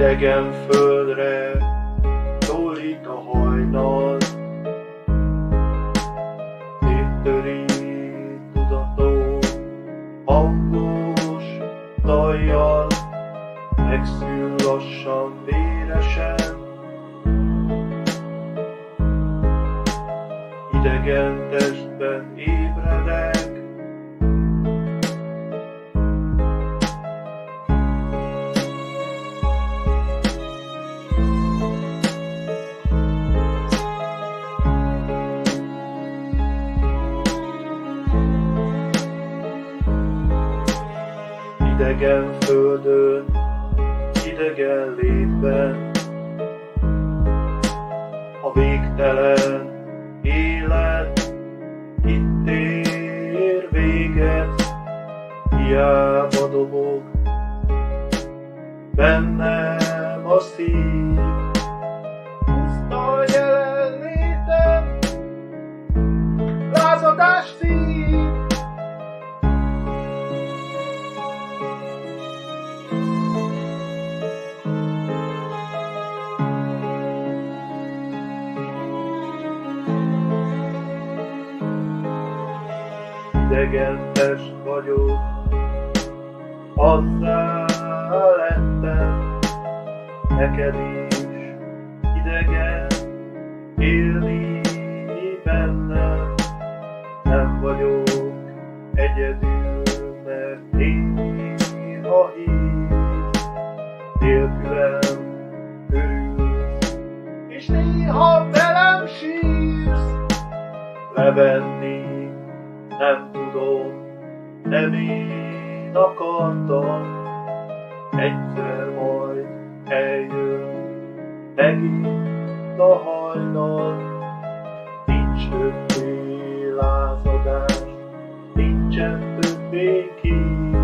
Idegen földre szólít a hajnal, széttöri tudatom hangos dajjal, megszűl lassan véresen. Idegen testben ébredek, idegen földön, idegen létben, a végtelen élet itt ér véget, hiába dobog bennem a szív. Puszta jelenlétem, lázadás szív. Idegen test vagyok, azzá lettem, neked is idegen élni bennem. Nem vagyok egyedül, mert néha hív, nélkülem örülsz, és néha velem sírsz. Levenni nem tudom, nem én akartam, egyszer majd eljön megint a hajnal. Nincs többé lázadás, nincsen többé kív.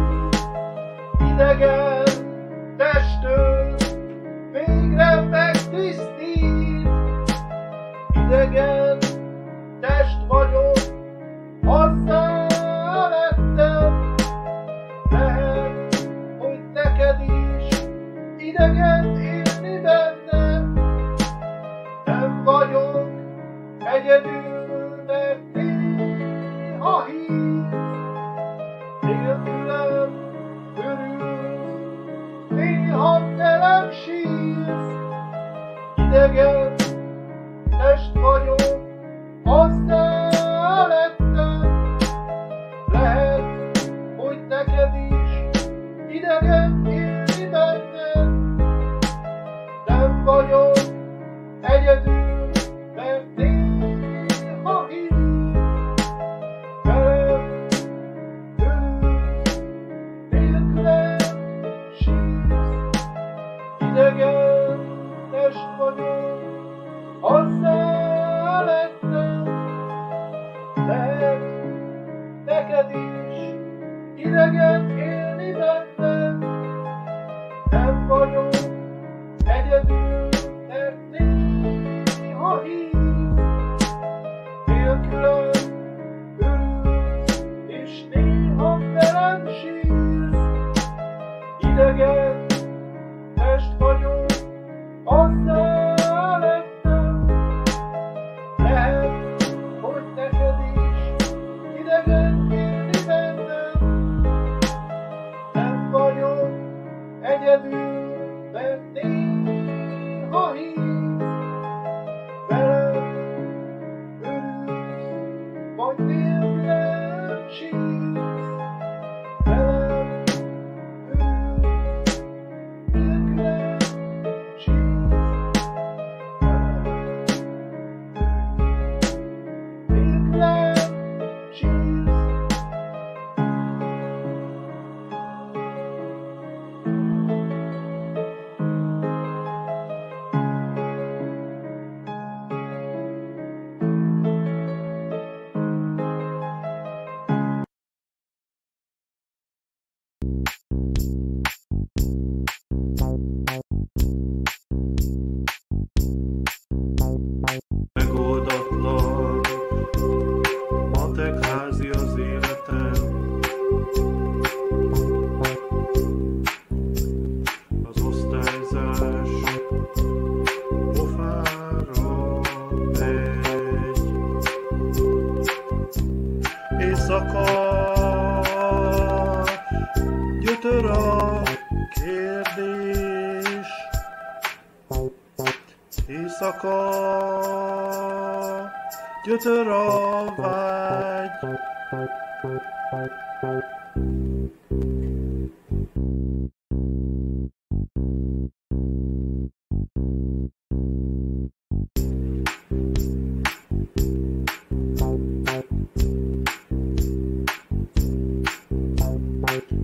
Idegen testől végre megtisztít. Idegen test vagyok, azzá lettem, lehet, hogy neked is idegen élni bennem. Nem vagyok egyedül, mert néha hívsz, nélkülem örülsz, néha velem sírsz. Idegen test vagyok, azzá lettem, lehet, hogy neked is idegen élni bennem. Nem vagyok egyedül, mert néha hívsz, velem örülsz, nélkülem sírsz. Idegen test vagyok, azzá lettem, lehet, neked is idegen élni bennem. Nem vagyok egyedül, mert néha hívsz, nélkülem örülsz, és néha velem sírsz. Idegen test vagyok, azzá lettem, lehet, hogy neked is idegen élni bennem. Nem vagyok egyedül, mert néha hívsz, velem örülsz, vagy nélkülem sírsz. Velem örülsz, nélkülem sírsz. Velem örülsz, nélkülem sírsz. Éjszaka, gyötör a vágy.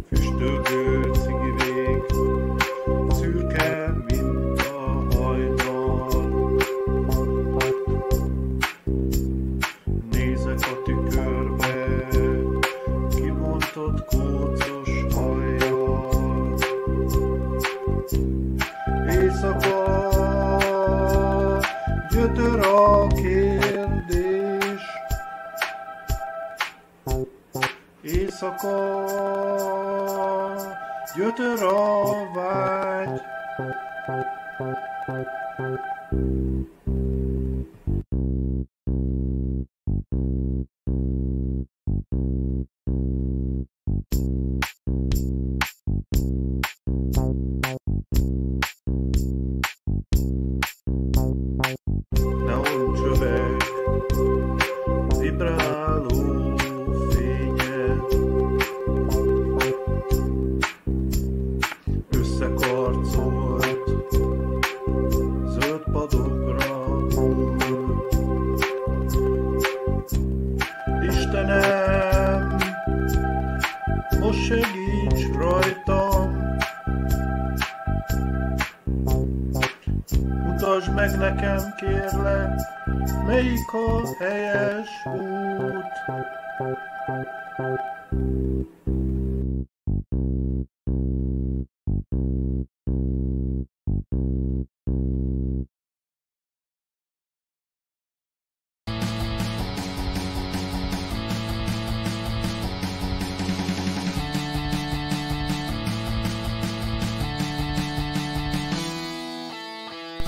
Füstölgő cigivég, szürke, mint a hajnal. Nézek a tükörbe, kibontott kócos hajjal. Éjszaka, gyötör a kérdés. Éjszaka, gyötör a vágy. Neoncsövek, vibráló fénye, összekarcolt zöld padokra hull. Istenem, most segíts rajtam, mutasd meg nekem, kérlek, melyik a helyes út.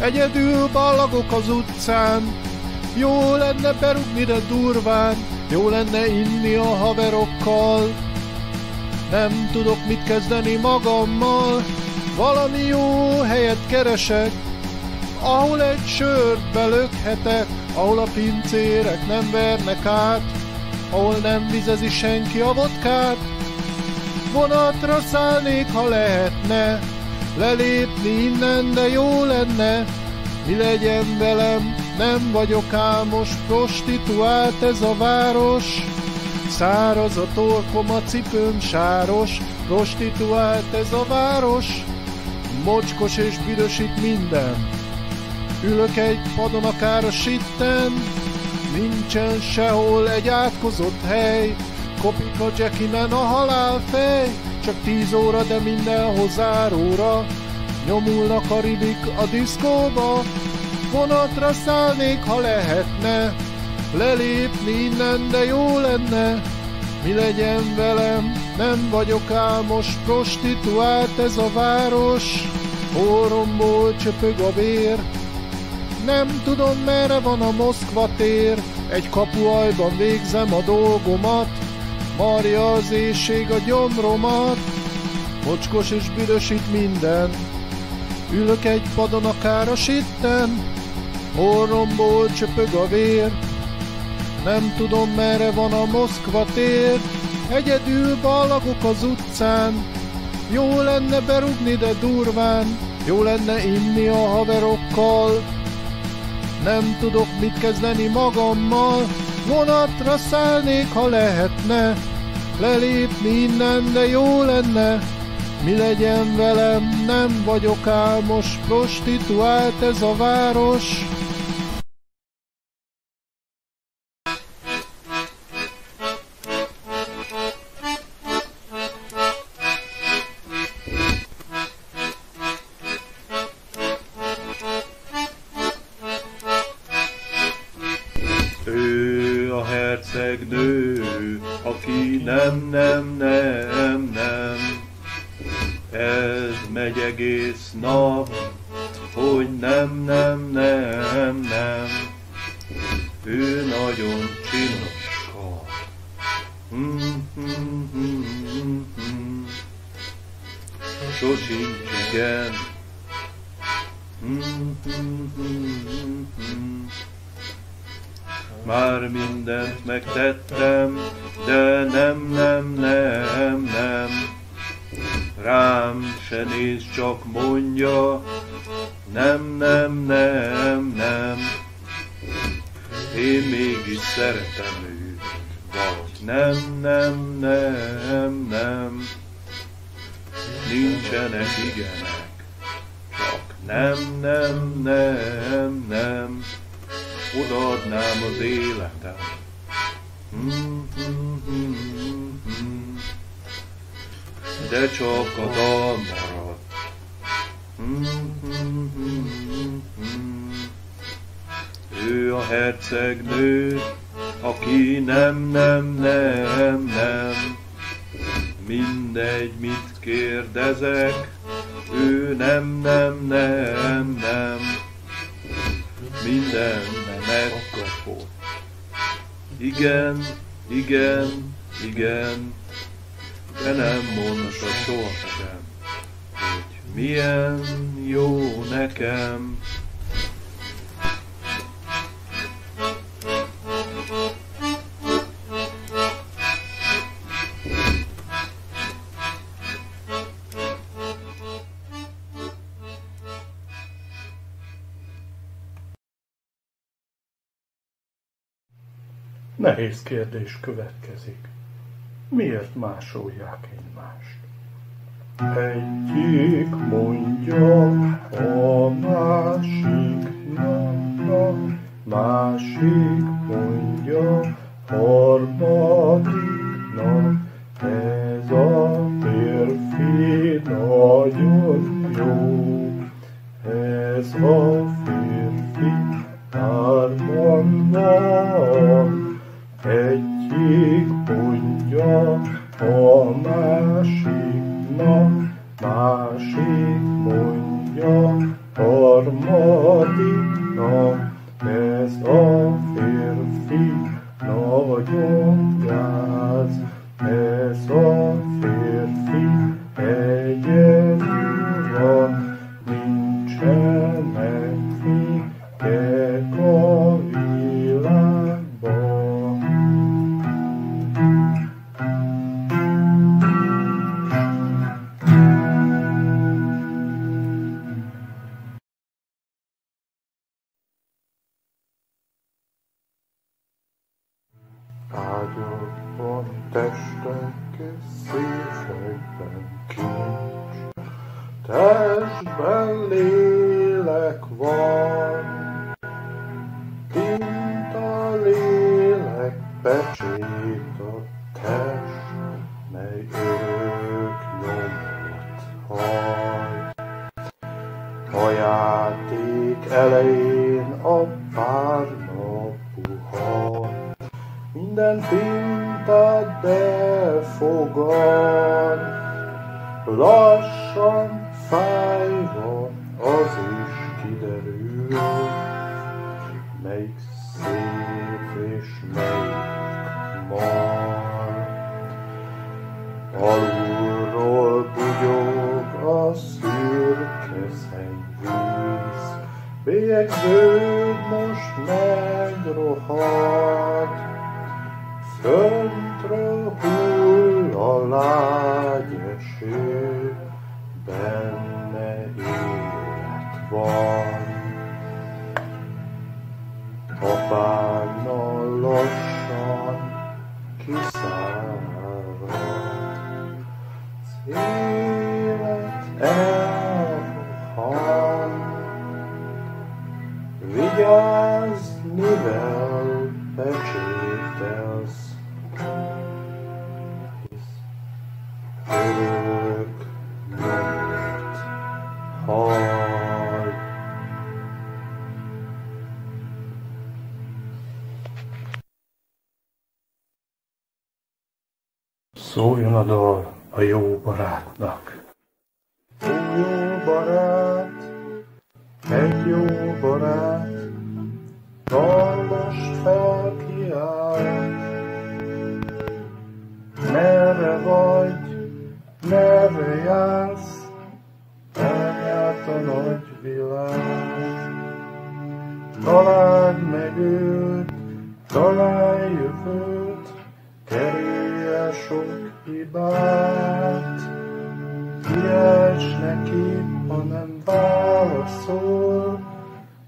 Egyedül ballagok az utcán, jó lenne berúgni, de durván, jó lenne inni a haverokkal. Nem tudok mit kezdeni magammal, valami jó helyet keresek, ahol egy sört belökhetek, ahol a pincérek nem vernek át, ahol nem vizezi senki a vodkát. Vonatra szállnék, ha lehetne, lelépni innen, de jó lenne. Mi legyen velem, nem vagyok álmos, prostituált ez a város. Száraz a torkom, a cipőm sáros, prostituált ez a város. Mocskos és büdös itt minden, ülök egy padon akár a sitten. Nincsen sehol egy átkozott hely, kopik a Jackie-men a halálfej. Csak 10 óra, de mindenhoz záróra, nyomulnak a ribik a diszkóba. Vonatra szállnék, ha lehetne, lelépni innen, de jó lenne. Mi legyen velem, nem vagyok álmos, prostituált ez a város. Orromból csöpög a vér, nem tudom merre van a Moszkva tér. Egy kapuajban végzem a dolgomat, marja az éjség a gyomromat. Mocskos és büdös itt minden, ülök egy padon akár a sitten. Orromból csöpög a vér, nem tudom merre van a Moszkva tér. Egyedül ballagok az utcán, jó lenne berúgni, de durván, jó lenne inni a haverokkal. Nem tudok mit kezdeni magammal, vonatra szállnék, ha lehetne, lelépni innen, de jó lenne. Mi legyen velem, nem vagyok álmos, prostituált ez a város. Ő a hercegnő, aki nem. Ez megy egész nap, hogy nem. Ő nagyon csinoska. Sosincs igen. Már mindent megtettem, de nem. Rám se néz, csak mondja, nem. Én mégis szeretem őt, vagy nem. Nincsenek igenek, csak nem. Odaadnám az életem. De csak a dal marad. Ő a hercegnő, aki nem. Mindegy, mit kérdezek, ő nem. Minden megkapott. Igen, de nem mondta sohasem, hogy milyen jó nekem. Nehéz kérdés következik. Miért másolják egymást? Egyik mondja a másiknak, másik mondja harmadiknak. Ez a férfi nagyon jó, ez a férfi hárman van. Egyik mondja a másiknak, másik mondja harmadiknak. Ez a férfi nagyon gáz, ez a férfi egyedül van. Nincsenek fikek a világban. Ágyakban testek és szívekben kincs, testben lélek van, kint a lélek pecsét a test, mely örök nyomot hajt. A játék elején a párna puha, minden pintát befogad, lassan fájva az is kiderül, melyik szép és melyik mar. Alulról bugyog a szürke szennyvíz, bélyegződ most megrohad, föntről hull a lágy eső, benne élet van. A párna lassan kiszárad, az élet elrohan. Vigyázz, mivel pecsételsz, hisz örök nyomot hagy. Szóljon a dal a jó barátnak. Ó, jó barát, egy jó barát, dal most felkiált. Merre vagy, merre jársz, eljárt a nagy világ. Találd meg őt, találj jövőt, kerülj el sok hibát. Kiálts neki, ha nem válaszol,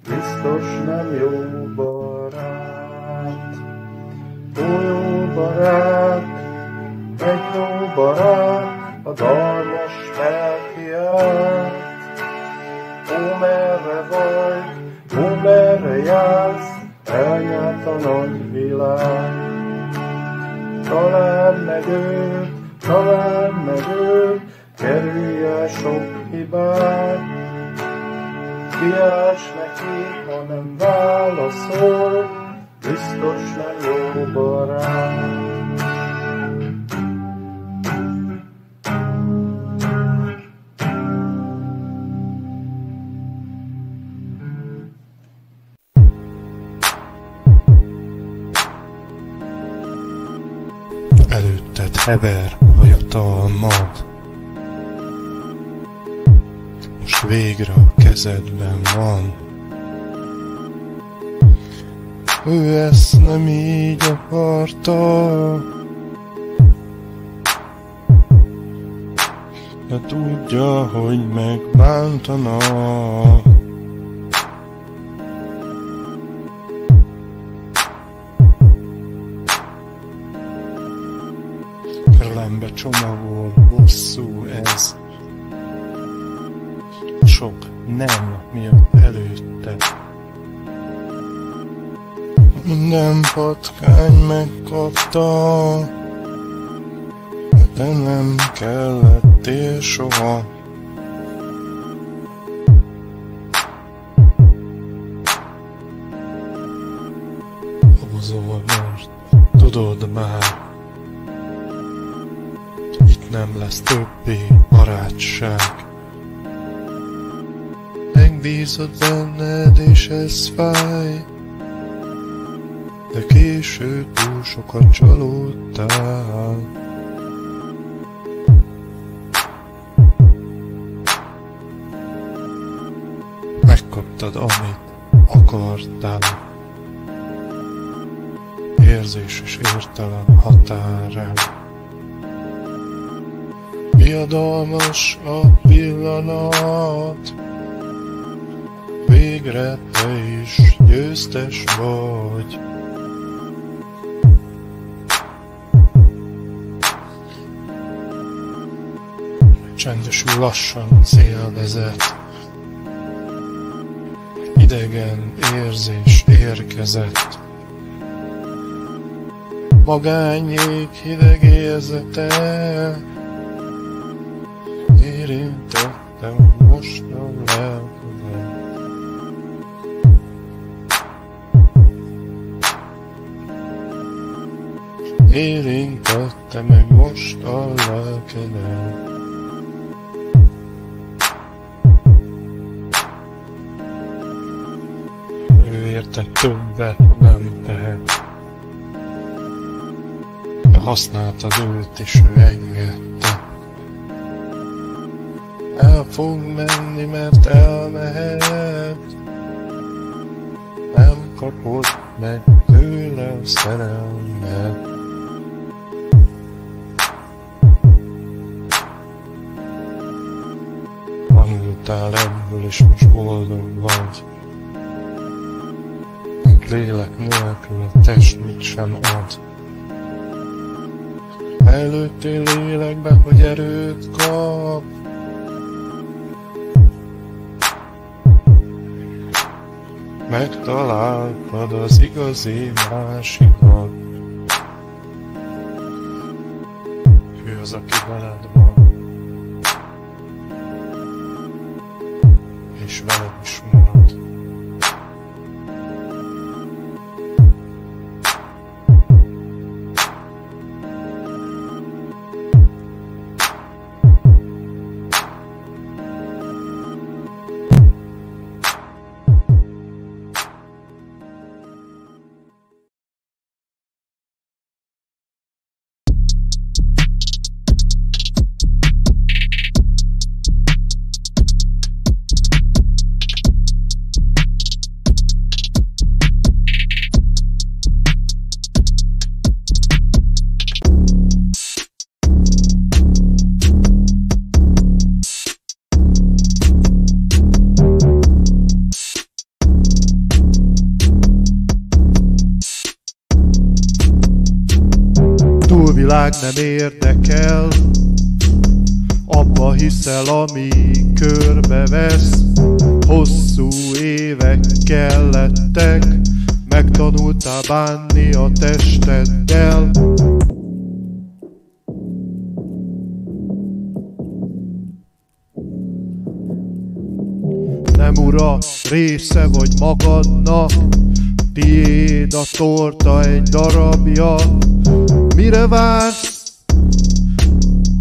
biztos nem jó barát. Ó, jó barát, egy jó barát, a dalmas felkiált. Ó, merre vagy, ó, merre jársz, elnyert a nagy világ. Találd meg őt, találd meg őt, kerülj el sok hibát. Kiálts neki, ha nem válaszol, biztos nem jó barát. Előtted hever a jutalmad, most végre a kezedben van. Ő ezt nem így akarta, de tudja, hogy megbántana. Ölembe csomagol bosszú ez, sok nem miatt előtte. Minden patkány megkapta, de nem kellettél soha. Húzol most, tudod már, itt nem lesz többé barátság. Megbízod benned és ez fáj, de később túl sokat csalódtál. Megkaptad, amit akartál. Érzés és értelem határán. Viadalmas a pillanat, végre te is győztes vagy. Csendesül lassan cél vezet, idegen érzés érkezett. Magányék hideg érzete, érintettem most a lelkedet. Érintette meg most a lelkedet. Ő érte többet nem tehet. Használtad őt és ő engedte. El fog menni, mert elmehet. Nem kapod meg tőle a szerelmet. Tanultál ebből és most boldog vagy. Lélek nélkül a test mit sem ad. Előttél lélekbe, hogy erőt kap. Megtaláltad az igazi másikat. Ő az, aki veled van. És veled is marad. világ nem érdekel, abba hiszel, ami körbevesz. Hosszú évek kellettek, megtanultál bánni a testeddel. Nem ura, része vagy magadnak, tiéd a torta egy darabja. Mire vársz?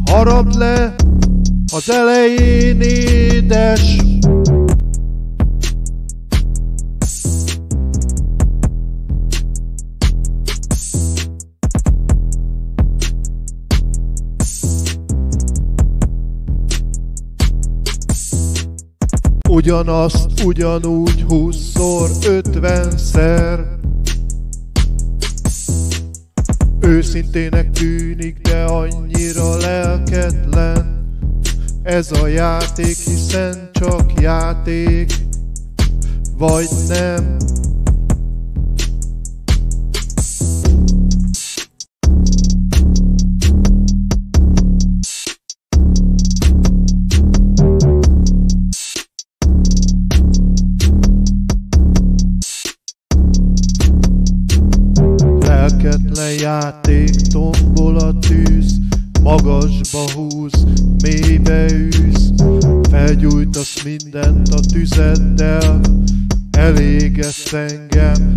Harapd le, az elején édes. Ugyanazt ugyanúgy 20-szor, 50-szer. Őszintének tűnik, de annyira lelketlen. Ez a játék, hiszen csak játék, vagy nem. Lelketlen játék, tombol a tűz, magasba húz, mélybe űz. Felgyújtasz mindent a tüzeddel, elégetsz engem.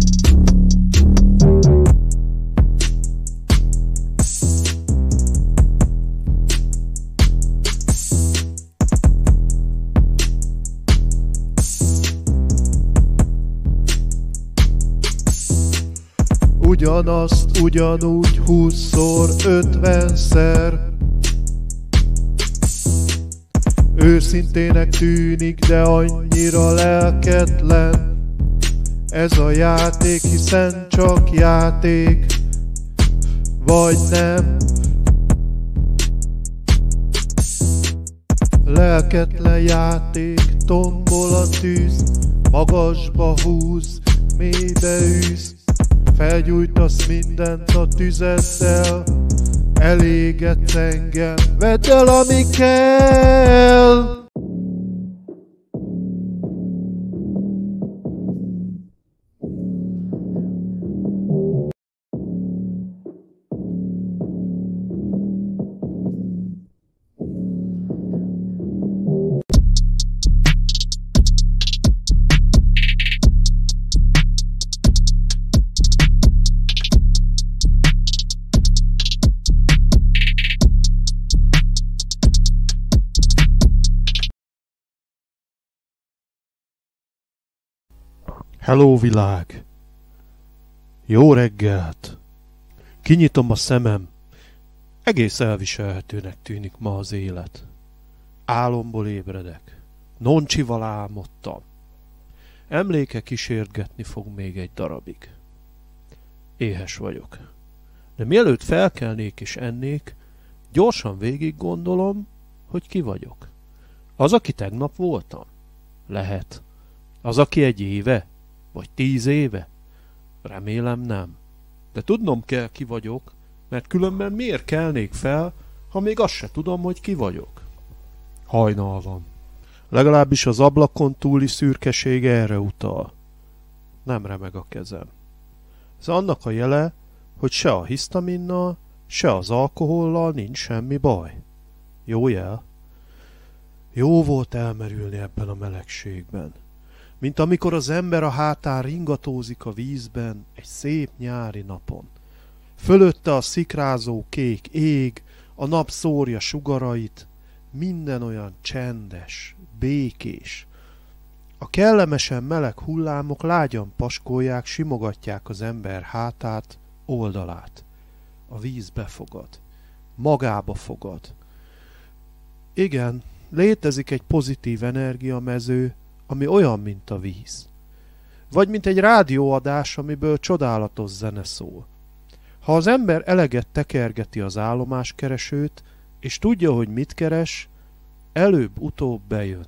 Ugyanazt ugyanúgy 20-szor, 50-szer. Őszintének tűnik, de annyira lelketlen. Ez a játék, hiszen csak játék, vagy nem. Lelketlen játék, tombol a tűz, magasba húz, mélybe űz. Felgyújtasz mindent a tüzeddel, elégetsz engem, vedd el, ami kell. Hello világ! Jó reggelt! Kinyitom a szemem. Egész elviselhetőnek tűnik ma az élet. Álomból ébredek. Noncsival álmodtam. Emléke kísérgetni fog még egy darabig. Éhes vagyok. De mielőtt felkelnék és ennék, gyorsan végig gondolom, hogy ki vagyok. Az, aki tegnap voltam? Lehet. Az, aki egy éve? Vagy 10 éve? Remélem nem. De tudnom kell, ki vagyok, mert különben miért kelnék fel, ha még azt se tudom, hogy ki vagyok. Hajnal van. Legalábbis az ablakon túli szürkeség erre utal. Nem remeg a kezem. Ez annak a jele, hogy se a hisztaminnal, se az alkohollal nincs semmi baj. Jó jel. Jó volt elmerülni ebben a melegségben. Mint amikor az ember a hátán ringatózik a vízben egy szép nyári napon. Fölötte a szikrázó kék ég, a nap szórja sugarait, minden olyan csendes, békés. A kellemesen meleg hullámok lágyan paskolják, simogatják az ember hátát, oldalát. A víz befogad, magába fogad. Igen, létezik egy pozitív energiamező, ami olyan, mint a víz. Vagy mint egy rádióadás, amiből csodálatos zene szól. Ha az ember eleget tekergeti az állomáskeresőt, és tudja, hogy mit keres, előbb-utóbb bejön.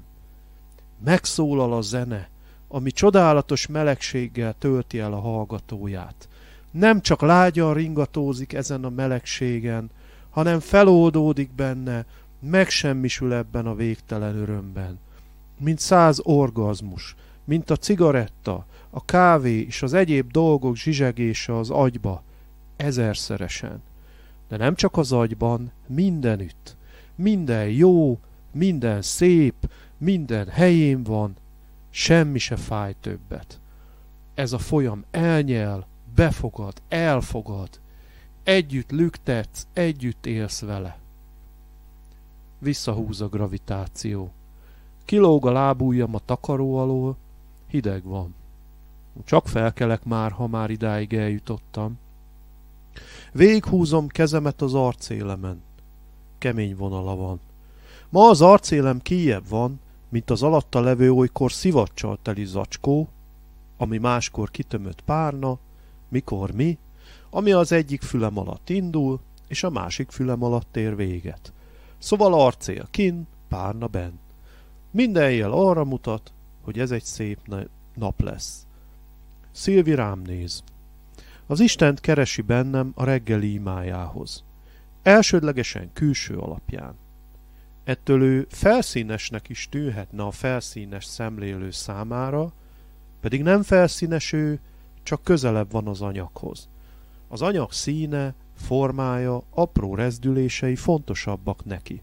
Megszólal a zene, ami csodálatos melegséggel tölti el a hallgatóját. Nem csak lágyan ringatózik ezen a melegségen, hanem feloldódik benne, megsemmisül ebben a végtelen örömben. Mint 100 orgazmus, mint a cigaretta, a kávé és az egyéb dolgok zsizsegése az agyba, 1000-szeresen. De nem csak az agyban, mindenütt. Minden jó, minden szép, minden helyén van, semmi se fáj többet. Ez a folyam elnyel, befogad, elfogad. Együtt lüktetsz, együtt élsz vele. Visszahúz a gravitáció. Kilóg a lábujjam a takaró alól, hideg van. Csak felkelek már, ha már idáig eljutottam. Végighúzom kezemet az arcélemen. Kemény vonala van. Ma az arcélem kijjebb van, mint az alatta levő olykor szivacsal teli zacskó, ami máskor kitömött párna, mikor mi, ami az egyik fülem alatt indul, és a másik fülem alatt ér véget. Szóval arcél kin, párna benn. Minden jel arra mutat, hogy ez egy szép nap lesz. Szilvi rám néz. Az Istent keresi bennem a reggeli imájához. Elsődlegesen külső alapján. Ettől ő felszínesnek is tűnhetne a felszínes szemlélő számára, pedig nem felszínes ő, csak közelebb van az anyaghoz. Az anyag színe, formája, apró rezdülései fontosabbak neki.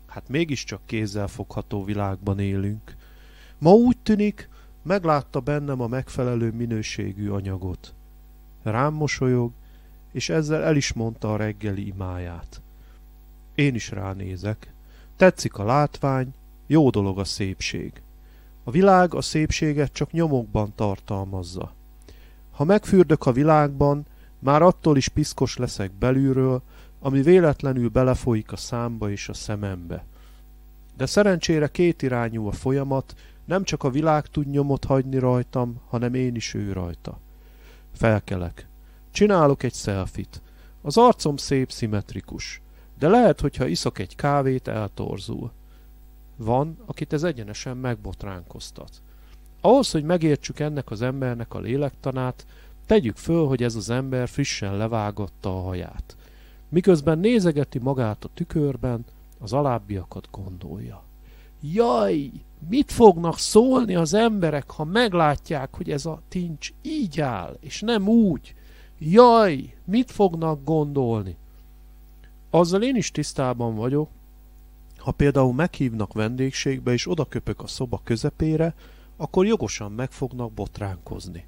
Hát mégiscsak kézzelfogható világban élünk. Ma úgy tűnik, meglátta bennem a megfelelő minőségű anyagot. Rám mosolyog, és ezzel el is mondta a reggeli imáját. Én is ránézek. Tetszik a látvány, jó dolog a szépség. A világ a szépséget csak nyomokban tartalmazza. Ha megfürdök a világban, már attól is piszkos leszek belülről, ami véletlenül belefolyik a számba és a szemembe. De szerencsére kétirányú a folyamat, nem csak a világ tud nyomot hagyni rajtam, hanem én is ő rajta. Felkelek. Csinálok egy selfit. Az arcom szép szimmetrikus, de lehet, hogyha iszok egy kávét, eltorzul. Van, akit ez egyenesen megbotránkoztat. Ahhoz, hogy megértsük ennek az embernek a lélektanát, tegyük föl, hogy ez az ember frissen levágatta a haját. Miközben nézegeti magát a tükörben, az alábbiakat gondolja. Jaj, mit fognak szólni az emberek, ha meglátják, hogy ez a tincs így áll, és nem úgy? Jaj, mit fognak gondolni? Azzal én is tisztában vagyok, ha például meghívnak vendégségbe, és odaköpök a szoba közepére, akkor jogosan meg fognak botránkozni.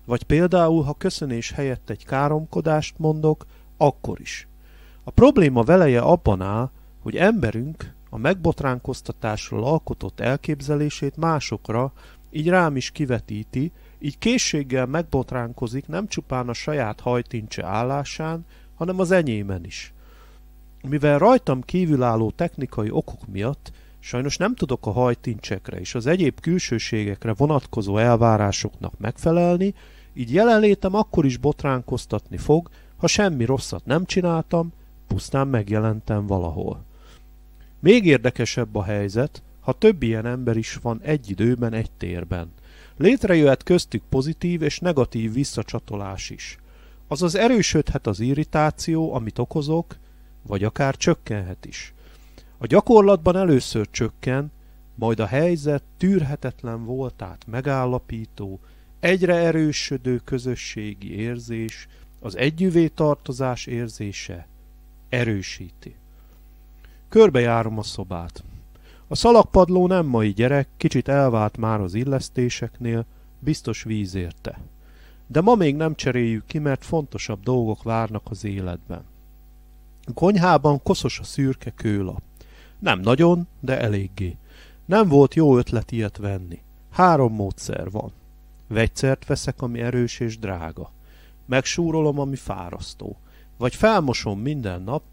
Vagy például, ha köszönés helyett egy káromkodást mondok, akkor is. A probléma veleje abban áll, hogy emberünk a megbotránkoztatásról alkotott elképzelését másokra, így rám is kivetíti, így készséggel megbotránkozik nem csupán a saját hajtincse állásán, hanem az enyémen is. Mivel rajtam kívülálló technikai okok miatt sajnos nem tudok a hajtincsekre és az egyéb külsőségekre vonatkozó elvárásoknak megfelelni, így jelenlétem akkor is botránkoztatni fog, ha semmi rosszat nem csináltam, pusztán megjelentem valahol. Még érdekesebb a helyzet, ha több ilyen ember is van egy időben egy térben. Létrejöhet köztük pozitív és negatív visszacsatolás is. Azaz erősödhet az irritáció, amit okozok, vagy akár csökkenhet is. A gyakorlatban először csökken, majd a helyzet tűrhetetlen voltát megállapító, egyre erősödő közösségi érzés, az együvé tartozás érzése erősíti. Körbejárom a szobát. A szalagpadló nem mai gyerek, kicsit elvált már az illesztéseknél, biztos víz érte. De ma még nem cseréljük ki, mert fontosabb dolgok várnak az életben. A konyhában koszos a szürke kőlap. Nem nagyon, de eléggé. Nem volt jó ötlet ilyet venni. 3 módszer van. Vegyszert veszek, ami erős és drága. Megsúrolom, ami fárasztó. Vagy felmosom minden nap,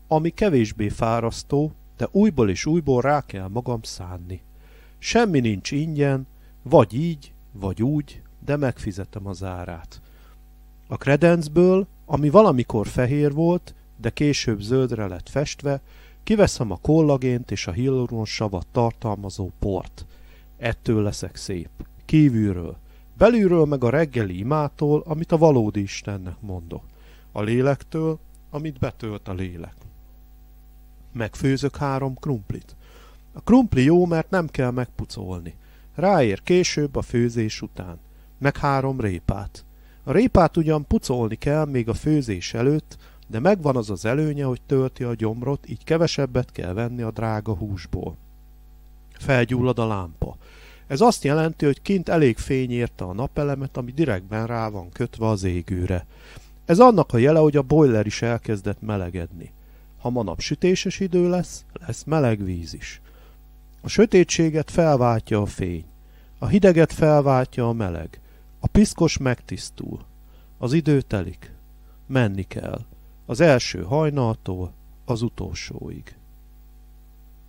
ami kevésbé fárasztó, de újból és újból rá kell magam szánni. Semmi nincs ingyen, vagy így, vagy úgy, de megfizetem az árát. A kredencből, ami valamikor fehér volt, de később zöldre lett festve, kiveszem a kollagént és a hialuronsavat tartalmazó port. Ettől leszek szép. Kívülről. Belülről meg a reggeli imától, amit a valódi Istennek mondok. A lélektől, amit betölt a lélek. Megfőzök 3 krumplit. A krumpli jó, mert nem kell megpucolni. Ráér később a főzés után. Meg 3 répát. A répát ugyan pucolni kell még a főzés előtt, de megvan az az előnye, hogy tölti a gyomrot, így kevesebbet kell venni a drága húsból. Felgyullad a lámpa. Ez azt jelenti, hogy kint elég fény érte a napelemet, ami direktben rá van kötve az égőre. Ez annak a jele, hogy a boiler is elkezdett melegedni. Ha ma napsütéses idő lesz, lesz meleg víz is. A sötétséget felváltja a fény. A hideget felváltja a meleg. A piszkos megtisztul. Az idő telik. Menni kell. Az első hajnaltól az utolsóig.